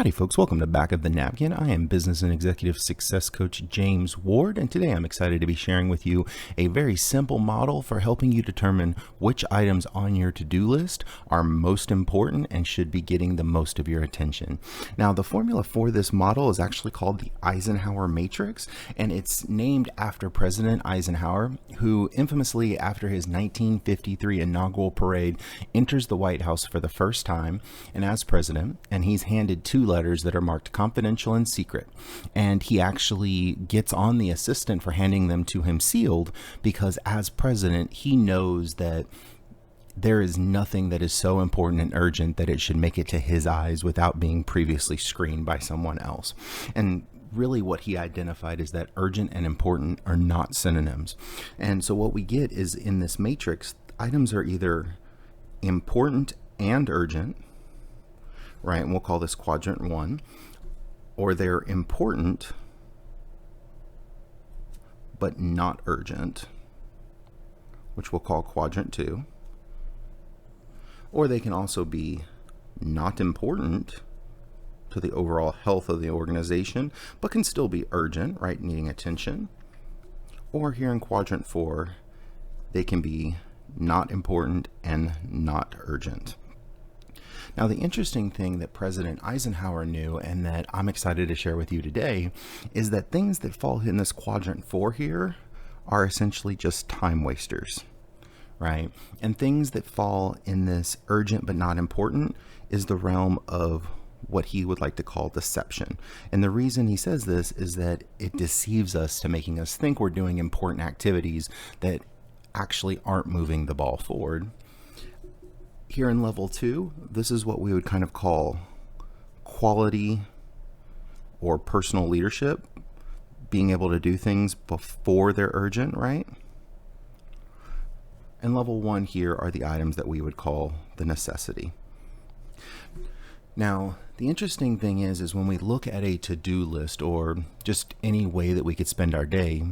Howdy folks, welcome to Back of the Napkin. I am Business and Executive Success Coach James Ward, and today I'm excited to be sharing with you a very simple model for helping you determine which items on your to-do list are most important and should be getting the most of your attention. Now, the formula for this model is actually called the Eisenhower Matrix, and it's named after President Eisenhower, who infamously, after his 1953 inaugural parade, enters the White House for the first time and as president, and he's handed two letters that are marked confidential and secret, and he actually gets on the assistant for handing them to him sealed because as president he knows that there is nothing that is so important and urgent that it should make it to his eyes without being previously screened by someone else. And really what he identified is that urgent and important are not synonyms. And so what we get is in this matrix, items are either important and urgent, right? And we'll call this quadrant 1, or they're important but not urgent, which we'll call quadrant 2. Or they can also be not important to the overall health of the organization, but can still be urgent, right? Needing attention. Or here in quadrant 4, they can be not important and not urgent. Now, the interesting thing that President Eisenhower knew and that I'm excited to share with you today is that things that fall in this quadrant 4 here are essentially just time wasters, right? And things that fall in this urgent but not important is the realm of what he would like to call deception. And the reason he says this is that it deceives us to making us think we're doing important activities that actually aren't moving the ball forward. Here in level 2, this is what we would kind of call quality or personal leadership, being able to do things before they're urgent, right? And level 1 here are the items that we would call the necessity. Now, the interesting thing is when we look at a to-do list or just any way that we could spend our day,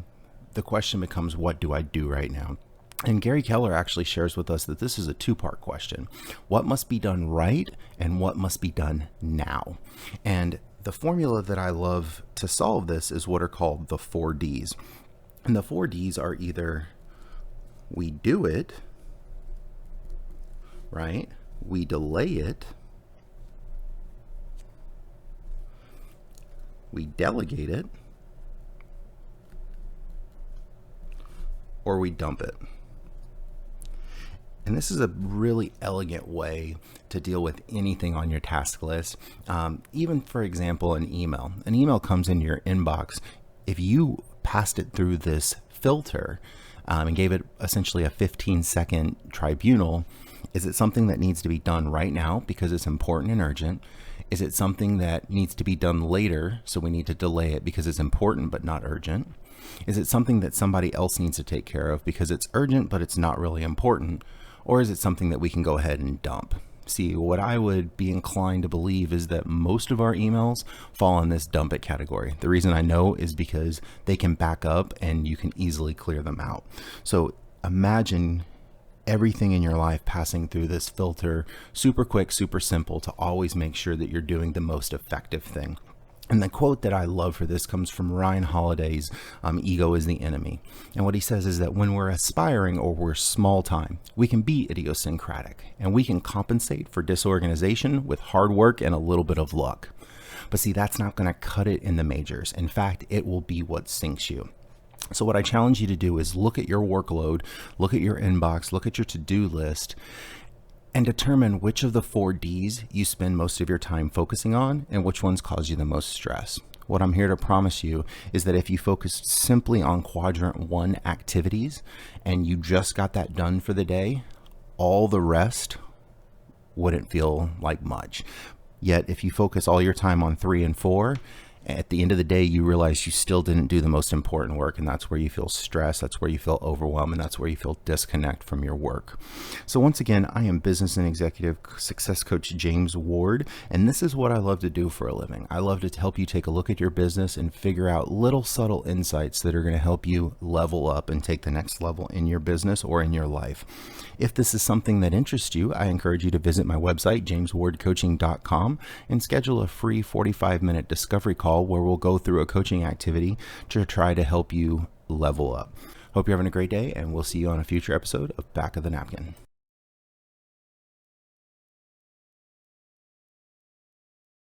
the question becomes, what do I do right now? And Gary Keller actually shares with us that this is a two-part question. What must be done right and what must be done now? And the formula that I love to solve this is what are called the 4 Ds. And the 4 Ds are either we do it, right? We delay it, we delegate it, or we dump it. And this is a really elegant way to deal with anything on your task list. Even for example, an email. An email comes in your inbox. If you passed it through this filter and gave it essentially a 15-second tribunal, is it something that needs to be done right now because it's important and urgent? Is it something that needs to be done later, so we need to delay it because it's important but not urgent? Is it something that somebody else needs to take care of because it's urgent but it's not really important? Or is it something that we can go ahead and dump? See, what I would be inclined to believe is that most of our emails fall in this dump it category. The reason I know is because they can back up and you can easily clear them out. So imagine everything in your life passing through this filter, super quick, super simple, to always make sure that you're doing the most effective thing. And the quote that I love for this comes from Ryan Holiday's Ego is the Enemy. And what he says is that when we're aspiring or we're small time, we can be idiosyncratic and we can compensate for disorganization with hard work and a little bit of luck. But see, that's not going to cut it in the majors. In fact, it will be what sinks you. So what I challenge you to do is look at your workload, look at your inbox, look at your to-do list, and determine which of the 4 Ds you spend most of your time focusing on and which ones cause you the most stress. What I'm here to promise you is that if you focused simply on quadrant 1 activities and you just got that done for the day, all the rest wouldn't feel like much. Yet if you focus all your time on 3 and 4 At the end of the day, you realize you still didn't do the most important work, and that's where you feel stress, that's where you feel overwhelmed, and that's where you feel disconnect from your work. So once again, I am business and executive success coach James Ward, and this is what I love to do for a living. I love to help you take a look at your business and figure out little subtle insights that are going to help you level up and take the next level in your business or in your life. If this is something that interests you, I encourage you to visit my website, jameswardcoaching.com, and schedule a free 45-minute discovery call where we'll go through a coaching activity to try to help you level up. Hope you're having a great day, and we'll see you on a future episode of Back of the Napkin.